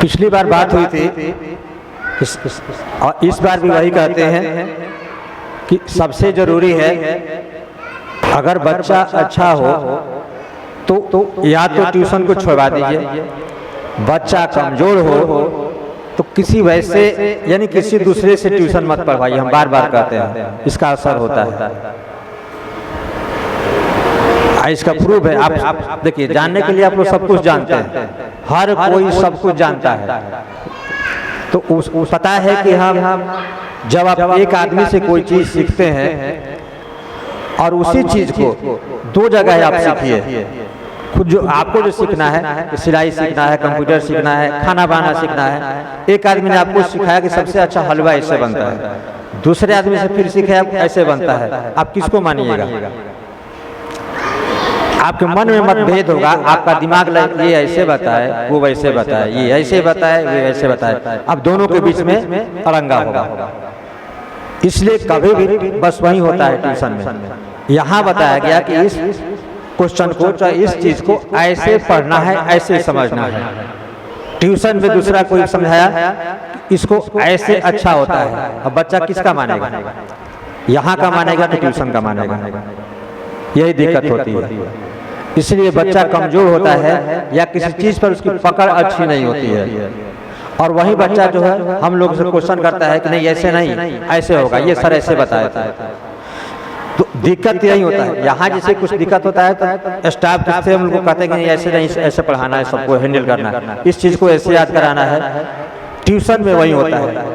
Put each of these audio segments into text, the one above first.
पिछली बार बात हुई थी और इस बार भी वही कहते हैं कि सबसे जरूरी है अगर बच्चा अच्छा हो तो या तो ट्यूशन को छोड़वा दीजिए, बच्चा कमजोर हो तो किसी वैसे यानी किसी दूसरे से ट्यूशन मत पढ़वाइए। हम बार बार कहते हैं इसका असर होता है, इसका प्रूफ है। आप देखिए, जानने के लिए आप लोग सब कुछ जानते हैं, हर कोई सब कुछ जानता है। तो पता है कि हम जब आप एक आदमी से कोई चीज सीखते हैं और उसी चीज को दो जगह आप सीखिए, खुद जो आपको जो सीखना है, सिलाई सीखना है, कंप्यूटर सीखना है, खाना बनाना सीखना है, एक आदमी ने आपको सिखाया कि सबसे अच्छा हलवा ऐसे बनता है, दूसरे आदमी से फिर सीखे ऐसे बनता है, आप किसको मानिएगा? आपके मन में मतभेद होगा, आपका दिमाग ये ऐसे बताए, वो वैसे बताए, ये ऐसे बताए, वो वैसे बताए, अब दोनों के बीच में अड़ंगा होगा। इसलिए कभी भी बस वही होता है ट्यूशन में। यहाँ बताया गया कि इस क्वेश्चन को, चाहे इस चीज को ऐसे पढ़ना है, ऐसे समझना है। ट्यूशन में दूसरा कोई समझाया इसको ऐसे अच्छा होता है, अब बच्चा किसका मानेगा? यहाँ का मानेगा कि ट्यूशन का मानेगा? यही दिक्कत होती है। इसलिए बच्चा कमजोर होता है या किसी चीज पर उसकी पकड़ अच्छी नहीं होती है, और वही बच्चा जो है हम लोग से क्वेश्चन करता है कि नहीं ऐसे नहीं, ऐसे होगा, ये सर ऐसे बताया था। तो दिक्कत यही होता है। यहाँ जैसे कुछ दिक्कत होता है तो स्टाफ किससे हम लोग को कहते हैं कि नहीं ऐसे नहीं, ऐसे पढ़ाना है, सबको हैंडल करना है, इस चीज को ऐसे याद कराना है। ट्यूशन में वही होता है।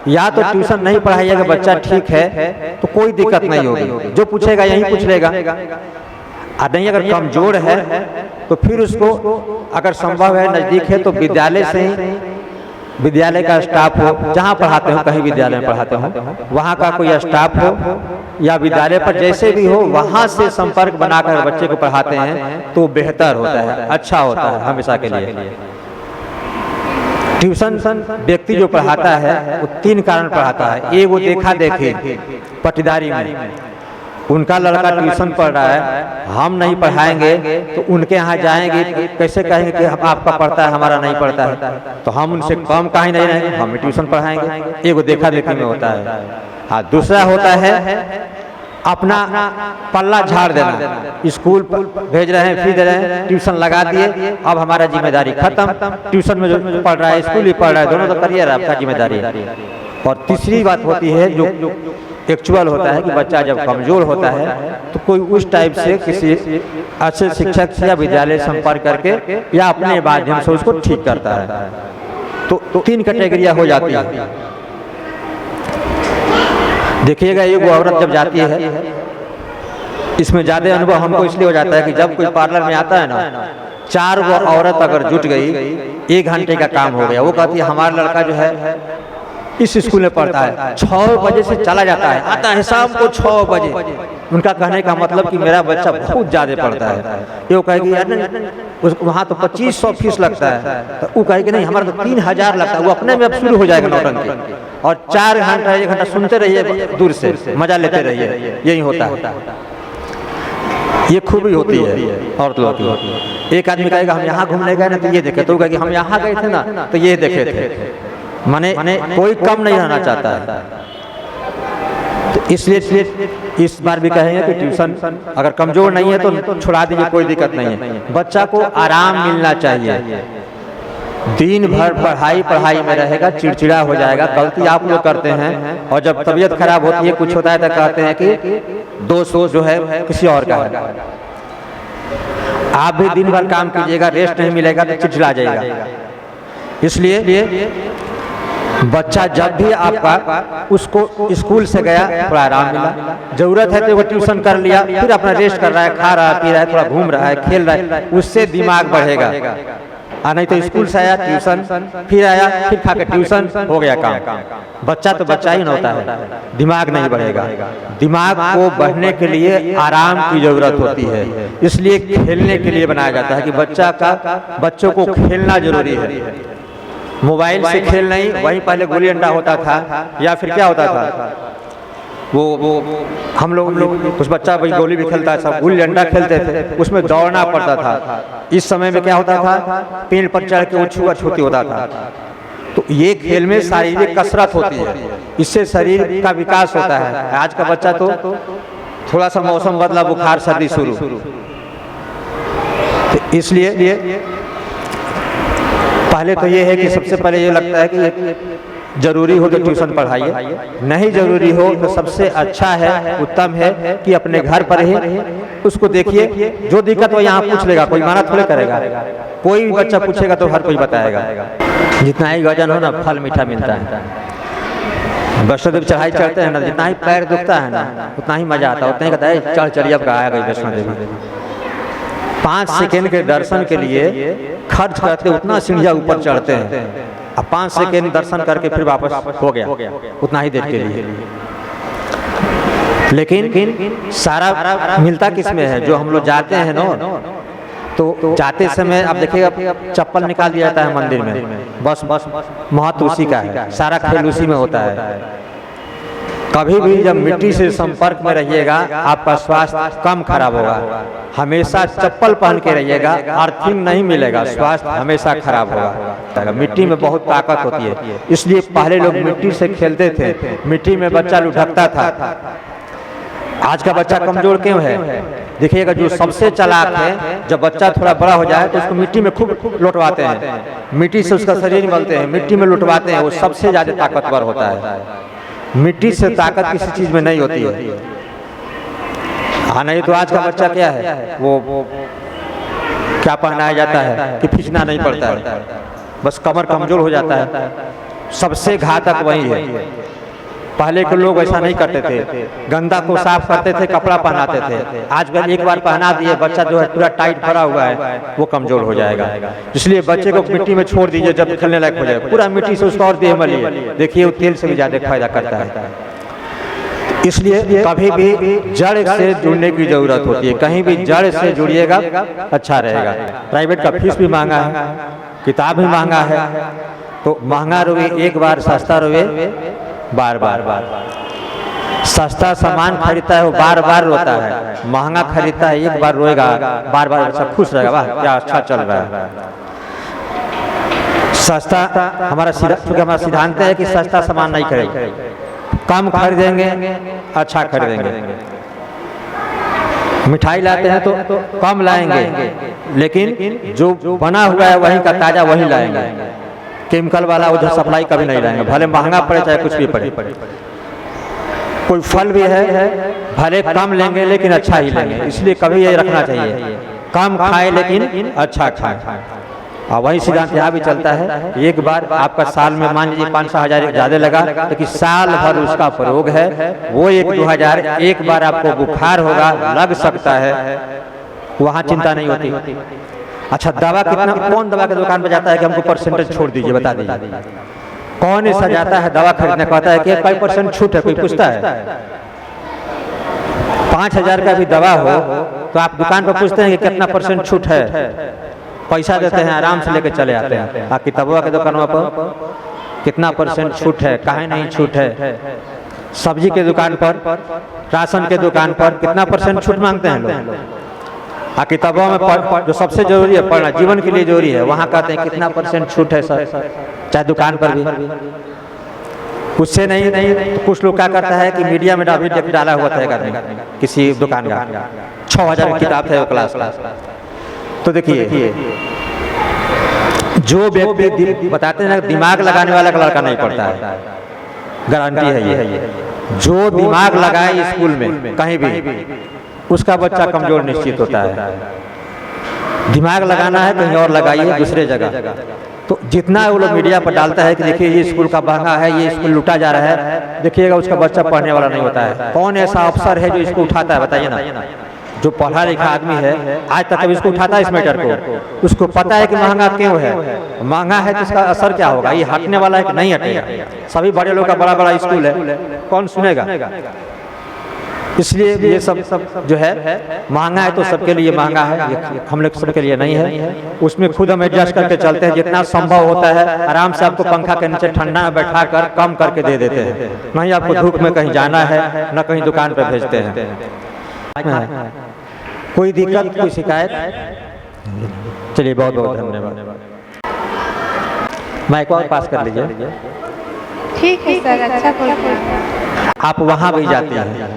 या तो ट्यूशन नहीं पढ़ाइएगा, बच्चा ठीक है तो कोई दिक्कत नहीं होगी, जो पूछेगा यही पूछ लेगा। और नहीं, अगर कमजोर है तो फिर उसको अगर संभव है, नजदीक है, तो विद्यालय से ही, विद्यालय का स्टाफ हो, जहाँ पढ़ाते हो, कहीं विद्यालय में पढ़ाते हो, वहाँ का कोई स्टाफ हो या विद्यालय पर जैसे भी हो, वहाँ से संपर्क बनाकर बच्चे को पढ़ाते हैं तो बेहतर होता है, अच्छा होता है हमेशा के लिए। ट्यूशन व्यक्ति जो पढ़ाता है वो तीन कारण पढ़ाता है। एक, वो देखा देखी पटीदारी में उनका लड़का ट्यूशन पढ़ रहा है, हम नहीं पढ़ाएंगे तो उनके यहाँ जाएंगे, कैसे कहेंगे कि आपका पढ़ता है, हमारा नहीं पढ़ता है, तो हम उनसे कम कहीं नहीं रहेंगे, हम ट्यूशन पढ़ाएंगे। एक वो देखा देखी में होता है। हाँ, दूसरा होता है अपना पल्ला झाड़ देना, स्कूल भेज रहे हैं, फीस दे रहे हैं, ट्यूशन लगा दिए, अब हमारा जिम्मेदारी खत्म, ट्यूशन में जो पढ़ रहा है, स्कूल ही पढ़ रहा है, दोनों तो करियर है, आपका जिम्मेदारी है। और तीसरी बात होती है जो एक्चुअल होता है कि बच्चा जब कमजोर होता है तो कोई उस टाइप से किसी अच्छे शिक्षक से या विद्यालय संपर्क करके या अपने माध्यम से उसको ठीक करता है। तो तीन कैटेगरियां हो जाती है। देखिएगा, एक औरत जब जाती है, इसमें ज्यादा अनुभव हमको इसलिए हो जाता है कि जब कोई पार्लर में आता है ना, 4 वो औरत अगर जुट गई, 1 घंटे का काम हो गया। वो कहती है हमारा लड़का जो है इस स्कूल में पढ़ता है, 6 बजे से चला जाता है, आता है शाम को 6 बजे। उनका कहने का मतलब कि मेरा बच्चा बहुत ज्यादा पढ़ता है। ये वो कहेगी यार वहाँ तो 2500 फीस लगता है, तो वो कहेगी नहीं हमारा तो 3000 लगता है। वो अपने में अब शुरू हो जाएगा नौटंकी, और 4 घंटा 1 घंटा सुनते रहिए, दूर से मजा लेते रहिए। यही होता है, ये खूबी होती है औरत लोगों की। एक आदमी कहेगा हम यहाँ घूमने गए ना तो ये देखे, तो कहेगी हम यहाँ गए थे ना तो ये देखे थे। माने कोई कम नहीं रहना चाहता है। तो इसलिए इस बार भी कहेंगे कि ट्यूशन अगर कमजोर नहीं है तो छुड़ा दीजिए, कोई दिक्कत नहीं है। बच्चा को आराम मिलना चाहिए। दिन भर पढ़ाई में रहेगा, चिड़चिड़ा हो जाएगा। गलती आप लोग करते हैं, और जब तबीयत खराब होती है, कुछ होता है तो कहते हैं कि दोष जो है किसी और का है। आप भी दिन भर काम कीजिएगा, रेस्ट नहीं मिलेगा तो चिड़चिड़ा जाएगा। इसलिए बच्चा जब भी आपका उसको स्कूल से गया, थोड़ा आराम मिला, जरूरत है तो वो ट्यूशन कर लिया, फिर अपना रेस्ट कर रहा है, खा रहा है, पी रहा है, थोड़ा घूम रहा है, खेल रहा है, उससे दिमाग बढ़ेगा। नहीं तो स्कूल से आया ट्यूशन, फिर आया, फिर खा के ट्यूशन, हो गया काम। बच्चा तो बच्चा ही ना होता है, दिमाग नहीं बढ़ेगा। दिमाग को बढ़ने के लिए आराम की जरूरत होती है, इसलिए खेलने के लिए बनाया जाता है कि बच्चों को खेलना जरूरी है। मोबाइल से खेल नहीं, वहीं पहले गुल्ली डंडा होता था, या फिर क्या होता था, वो हम लोग कुछ बच्चा भाई गोली भी खेलता था, गुल्ली डंडा खेलते थे, उसमें दौड़ना पड़ता था। इस समय में क्या होता था, पेड़ पर चढ़ के वो छुआ छूती होता था। तो ये खेल में शारीरिक कसरत होती है, इससे शरीर का विकास होता है। आज का बच्चा तो थोड़ा सा मौसम बदला, बुखार सर्दी शुरू, तो इसलिए पहले तो ये है कि सबसे पहले ये लगता है कि जरूरी हो तो ट्यूशन पढ़ाइए, नहीं जरूरी हो तो सबसे अच्छा है, उत्तम है कि अपने घर पर ही उसको देखिए। जो दिक्कत हो यहाँ पूछ लेगा, कोई माना थोड़े करेगा। कोई भी बच्चा पूछेगा तो हर कोई बताएगा। जितना ही वजन हो ना, फल मीठा मिलता है। वैष्णो देवी चढ़ाई चढ़ते हैं ना, जितना ही पैर दुखता है ना, उतना ही मजा आता है। उतना ही कहता है चढ़ चढ़िए अब आ गई वैष्णो देवी। 5 सेकेंड के दर्शन के लिए खर्च करते उतना सीढ़ियाँ ऊपर चढ़ते हैं, अब 5 सेकेंड दर्शन करके फिर वापस हो गया उतना ही देर के लिए। लेकिन सारा मिलता किसमें है, जो हम लोग जाते हैं ना, तो जाते समय आप देखिएगा चप्पल निकाल दिया जाता है मंदिर में, बस महत्व उसी का है, सारा खेल उसी में होता है। कभी भी जब मिट्टी से संपर्क में रहिएगा आपका स्वास्थ्य कम खराब होगा। हमेशा चप्पल पहन के रहिएगा, अर्थिंग नहीं मिलेगा, स्वास्थ्य हमेशा खराब होगा। मिट्टी में बहुत ताकत होती है, इसलिए पहले लोग मिट्टी से खेलते थे, मिट्टी में बच्चा लुढ़कता था। आज का बच्चा कमजोर क्यों है? देखिएगा जो सबसे चालाक है, जब बच्चा थोड़ा बड़ा हो जाए तो उसको मिट्टी में खूब लुटवाते हैं, मिट्टी से उसका शरीर मलते हैं, मिट्टी में लुटवाते हैं, वो सबसे ज्यादा ताकतवर होता है। मिट्टी से ताकत किसी चीज में नहीं होती है। हाँ, नहीं तो आज का बच्चा क्या है, वो क्या पहनाया जाता है कि खींचना नहीं पड़ता है, बस कमर कमजोर हो जाता है। सबसे घातक वही है। पहले के लोग ऐसा नहीं करते थे, गंदा को साफ करते थे, कपड़ा पहनाते थे। आजकल एक बार पहना दिए, बच्चा जो है पूरा टाइट भरा हुआ है, वो कमजोर हो जाएगा। इसलिए बच्चे को मिट्टी में छोड़ दीजिए, जब खेलने लायक हो जाए पूरा मिट्टी से उसका और देह मलिए, देखिए वो तेल से भी ज्यादा फायदा करता है। इसलिए कभी भी जड़ से जुड़ने की जरूरत होती है, कहीं भी जड़ से जुड़िएगा अच्छा रहेगा। प्राइवेट का फीस भी महंगा है, किताब भी महंगा है, तो महंगा रोए एक बार, सस्ता रोए बार बार। सस्ता सामान खरीदता है वो बार बार रोता है, महंगा खरीदता है एक बार रोएगा, बार बार अच्छा खुश रहेगा, वाह क्या अच्छा चल रहा है। सस्ता हमारा सिद्धांत है कि सस्ता सामान नहीं खरीदेंगे, कम खरीदेंगे, अच्छा खरीदेंगे। मिठाई लाते हैं तो कम लाएंगे, लेकिन जो बना हुआ है वहीं का ताजा वही लाएंगे, केमिकल वाला उधर सप्लाई कभी नहीं लाएंगे, भले महंगा पड़े चाहे कुछ भी पड़े। कोई फल भी है, भले कम लेंगे लेकिन अच्छा ही लेंगे, इसलिए कभी ये रखना चाहिए कम खाए लेकिन अच्छा खाए। और वही सिद्धांत यहाँ भी चलता है। एक बार आपका साल में मान लीजिए 500 हजार ज्यादा लगा, लेकिन साल भर उसका प्रयोग है, वो 1-2 हजार एक बार आपको बुखार होगा, लग सकता है, वहाँ चिंता नहीं होती। अच्छा दवा कितना, कौन दवा के दुकान पर जाता है कि हमको परसेंटेज छोड़ दीजिए, बता दीजिए। कौन ऐसा जाता है दवा खरीदने, कहता है कि 5% छूट है, कोई पूछता है? 5000 का भी दवा हो तो आप दुकान पर पूछते हैं कि कितना % छूट है, पैसा देते हैं, आराम से लेके चले आते हैं। किताबों के दुकानों पर कितना % छूट है, काहे नहीं छूट है? सब्जी के दुकान पर, राशन के दुकान पर कितना % छूट मांगते हैं लोग। किताबों में जो सबसे जरूरी है पढ़ना, जीवन के लिए जरूरी है, वहाँ कहते हैं कितना % छूट है सर, चाहे दुकान पर भी। उससे नहीं तो कुछ लोग क्या करता है कि मीडिया में डाला हुआ था किसी दुकान का 6000 की किताब था क्लास का। तो देखिए जो व्यक्ति बताते हैं दिमाग लगाने वाला लड़का नहीं पढ़ता है, गारंटी है ये। जो दिमाग लगाए स्कूल में कहीं भी, उसका बच्चा कमजोर निश्चित होता है। दिमाग लगाना है कहीं और लगाइए, दूसरे जगह। तो जितना वो लोग मीडिया पर डालता है कि देखिए ये स्कूल का महंगा है, ये स्कूल लूटा जा रहा है, देखिएगा उसका बच्चा पढ़ने वाला नहीं होता है। कौन ऐसा अफसर है जो इसको उठाता है, बताइए ना? जो पढ़ा लिखा आदमी है आज तक इसको उठाता है इस मैटर को, उसको पता है कि महंगा क्यों है, महंगा है तो इसका असर क्या होगा, ये हटने वाला है कि नहीं हटेगा। सभी बड़े लोग का बड़ा बड़ा स्कूल है, कौन सुनेगा? इसलिए ये सब जो है महंगा है तो सबके लिए महंगा है, ये हम लोग सबके लिए नहीं है। उसमें खुद हम एडजस्ट करके चलते हैं, जितना संभव होता है आराम से आपको पंखा के नीचे ठंडा में बैठा कर कम करके दे देते हैं। नहीं आपको धूप में कहीं जाना है, न कहीं दुकान पर भेजते हैं। कोई दिक्कत, कोई शिकायत? चलिए बहुत बहुत धन्यवाद। माइक और पास कर लीजिए। ठीक है सर, अच्छा। आप वहाँ भी जाते हैं,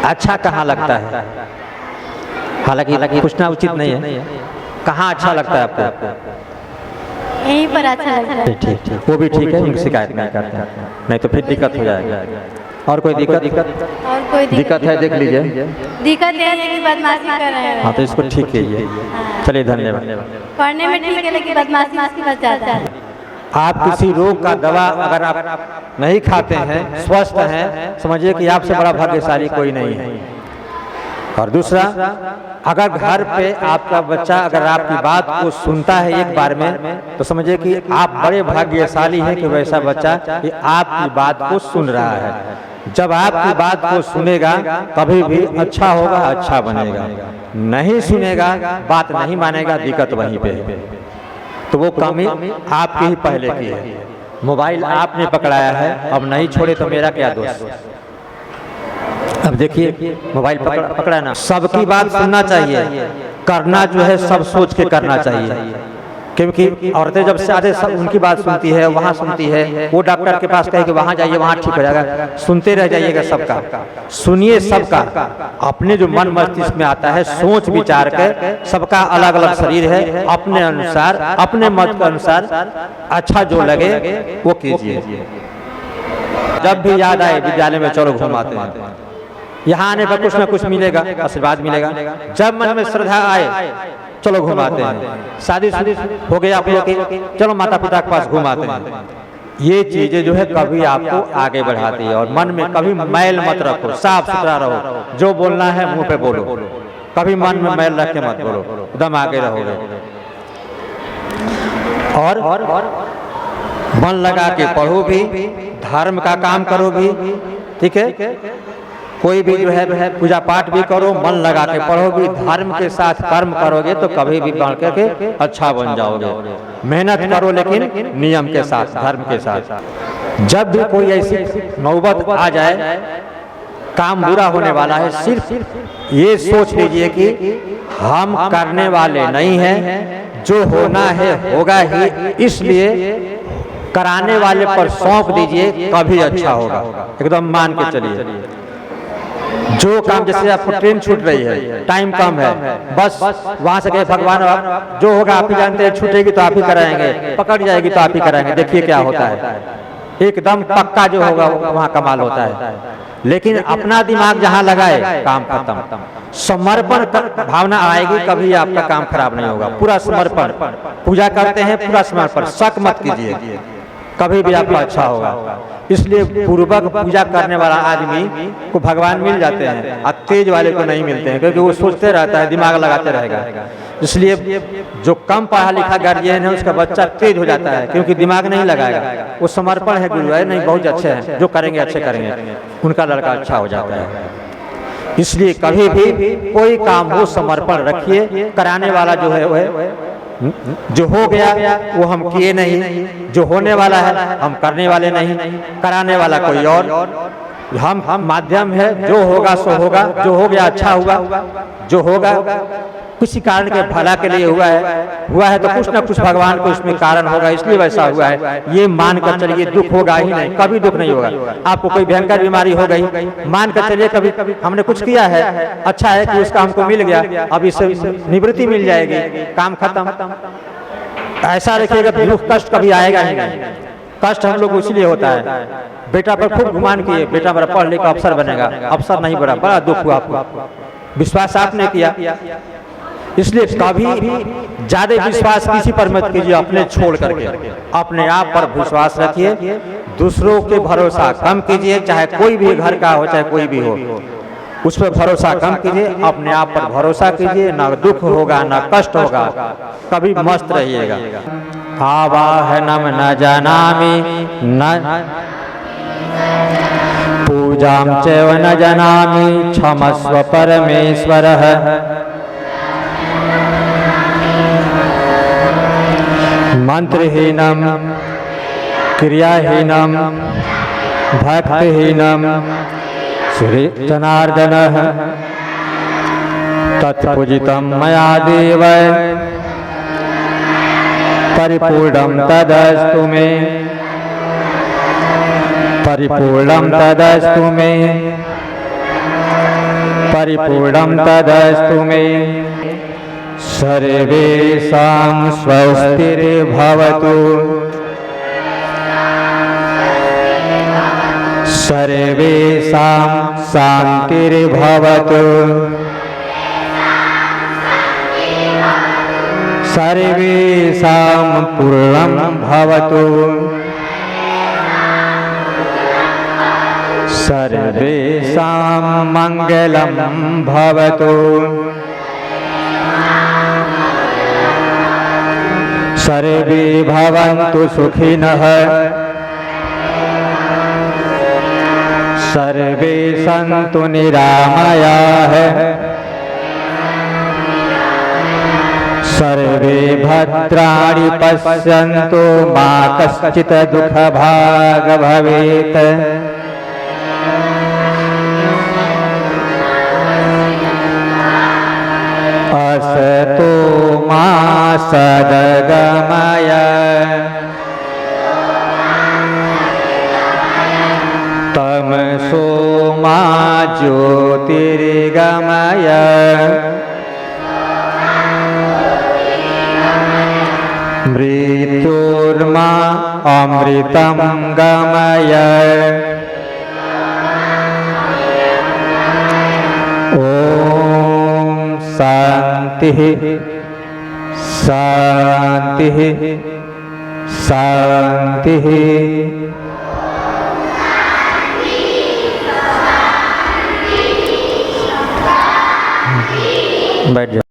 अच्छा कहाँ लगता है? हालांकि पूछना उचित नहीं है, कहाँ अच्छा लगता है आपको? यहीं पर अच्छा लगता है। ठीक, वो भी ठीक है, उनकी शिकायत नहीं करते हैं, नहीं तो फिर दिक्कत हो जाएगा। और कोई दिक्कत? और कोई दिक्कत है देख लीजिए। दिक्कत है कि बदमाशी कर रहे हैं। हाँ तो इसको ठीक कीजिए। चलिए धन्यवाद। पढ़ने में ठीक है लेकिन बदमाशी बच जाता है। आप किसी रोग का दवा अगर आप नहीं खाते हैं, स्वस्थ हैं, समझिए कि आपसे बड़ा भाग्यशाली कोई नहीं है। और दूसरा, अगर घर पे आपका बच्चा अगर आपकी बात को सुनता है एक बार में, तो समझिए कि आप बड़े भाग्यशाली हैं कि वैसा बच्चा कि आपकी बात को सुन रहा है। जब आपकी बात को सुनेगा कभी भी अच्छा होगा, अच्छा बनेगा। नहीं सुनेगा, बात नहीं मानेगा, दिक्कत वहीं पे है। तो वो कमी आपकी ही पहले की है। मोबाइल आपने पकड़ाया है, अब नहीं छोड़े तो मेरा क्या दोष? अब देखिए मोबाइल पकड़ा ना, सबकी बात सुनना चाहिए, करना जो है सब सोच के करना चाहिए। क्योंकि औरतें जब से आधे सब उनकी बात सुनती है, वहाँ सुनती है, वो डॉक्टर के पास कहे कि वहाँ जाइए वहाँ ठीक हो जाएगा, सुनते रह जाइएगा सबका। सुनिए सबका, अपने जो मन मस्तिष्क में आता है सोच विचार कर, सबका अलग अलग शरीर है, अपने अनुसार अपने मत के अनुसार अच्छा जो लगे वो कीजिए। जब भी याद आए विद्यालय में चलो घुमाते हैं, यहाँ आने पर कुछ ना कुछ मिलेगा, आशीर्वाद मिलेगा। जब मन में श्रद्धा आए चलो घुमाते हैं। शादी हो गया आप लोग की, चलो माता पिता के पास घुमाते हैं। ये चीजें जो है कभी आपको आगे बढ़ाती है। और मन में कभी मैल मत रखो, साफ सुथरा रहो, जो बोलना है मुंह पे बोलो, कभी मन में मैल रख के मत बोलो, एकदम आगे रहोगे। और मन लगा के पढ़ो भी, धर्म का काम करो भी, ठीक है। कोई भी जो है पूजा पाठ भी करो, मन लगा के पढ़ो भी, धर्म के साथ कर्म करोगे तो कभी भी बढ़ के अच्छा बन जाओगे। मेहनत करो लेकिन नियम के साथ, धर्म के साथ। जब भी कोई ऐसी नौबत आ जाए, काम बुरा होने वाला है, सिर्फ ये सोच लीजिए कि हम करने वाले नहीं हैं, जो होना है होगा ही, इसलिए कराने वाले पर सौंप दीजिए, कभी अच्छा होगा। एकदम मान के चलिए। जो काम, जैसे आपको ट्रेन छूट रही है, टाइम कम है, बस वहां से गए भगवान, जो होगा आप ही जानते हैं, छूटेगी तो आप ही कराएंगे, पकड़ जाएगी तो आप ही कराएंगे, देखिए क्या होता है। एकदम पक्का जो होगा वहाँ कमाल होता है। लेकिन अपना दिमाग जहाँ लगाए काम खत्म। समर्पण भावना आएगी, कभी आपका काम खराब नहीं होगा। पूरा समर्पण, पूजा करते हैं पूरा समर्पण, शक मत कीजिए, कभी भी आपका अच्छा होगा। इसलिए पूर्वक पूजा करने वाला आदमी को भगवान मिल जाते हैं, और तेज वाले को नहीं मिलते हैं, क्योंकि वो सोचते रहता है, दिमाग लगाते रहेगा। इसलिए जो कम पढ़ा लिखा गार्जियन है उसका बच्चा तेज हो जाता है, क्योंकि दिमाग नहीं लगाएगा। वो समर्पण है, गुरु है नहीं, बहुत अच्छे हैं, जो करेंगे अच्छे करेंगे, उनका लड़का अच्छा हो जाता है। इसलिए कभी भी कोई काम हो समर्पण रखिए। कराने वाला जो है जो हो गया वो हम किए नहीं, जो होने वाला है हम करने वाले नहीं, कराने वाला कोई और, हम माध्यम है। जो होगा सो होगा, जो हो गया अच्छा हुआ, जो होगा किसी कारण के भला के लिए हुआ है तो कुछ ना कुछ भगवान को इसमें कारण होगा, इसलिए वैसा हुआ है। ये मान कर चलिए, दुख होगा ही नहीं, कभी दुख नहीं होगा। आपको कोई भयंकर बीमारी हो गई, मान कर चलिए कभी हमने कुछ किया है, अच्छा है कि उसका हमको मिल गया, अब इससे निवृत्ति मिल जाएगी, काम खत्म। ऐसा रखिएगा दुख कष्ट कभी आएगा ही नहीं। कष्ट हम लोग इसलिए होता है, बेटा पर खूब गुमान किए, बेटा मेरा पढ़ लिख अफसर बनेगा, अफसर नहीं बना, बड़ा दुख हुआ आपको, विश्वास आपने किया। इसलिए कभी भी ज्यादा विश्वास किसी पर मत कीजिए, अपने छोड़ करके अपने आप पर विश्वास रखिए। दूसरों के भरोसा कम कीजिए, चाहे कोई भी घर का हो चाहे कोई भी हो, उस पर भरोसा कम कीजिए, अपने आप पर भरोसा कीजिए। ना दुख होगा ना कष्ट होगा, कभी मस्त रहिएगा। आवाहनम न जानामि न पूजां चैव न जानामि क्षमस्व परमेश्वरः। मंत्रहीनं क्रियाहीनं भक्तिहीनं श्री जनार्दनः तत्पूजितं मया देव परिपूर्णं तदस्तु मे, परिपूर्णं तदस्तु मे, परिपूर्णं तदस्तु मे। सर्वेषां स्वस्तिर्भवतु, सर्वेषां शान्तिर्भवतु, सर्वेषां पूर्णं भवतु, सर्वेषां मङ्गलं भवतु। सर्वे भवन्तु सुखिनः, सर्वे सन्तु निरामयाः, सर्वे भद्राणि पश्यन्तु मा कश्चित् दुःखभाग् भवेत्। असतो मा सद्गमय, तमसो मा ज्योतिर्गमय, मृत्योर्मा अमृतं गमय। शांति शांति शांति। बैठ जाओ।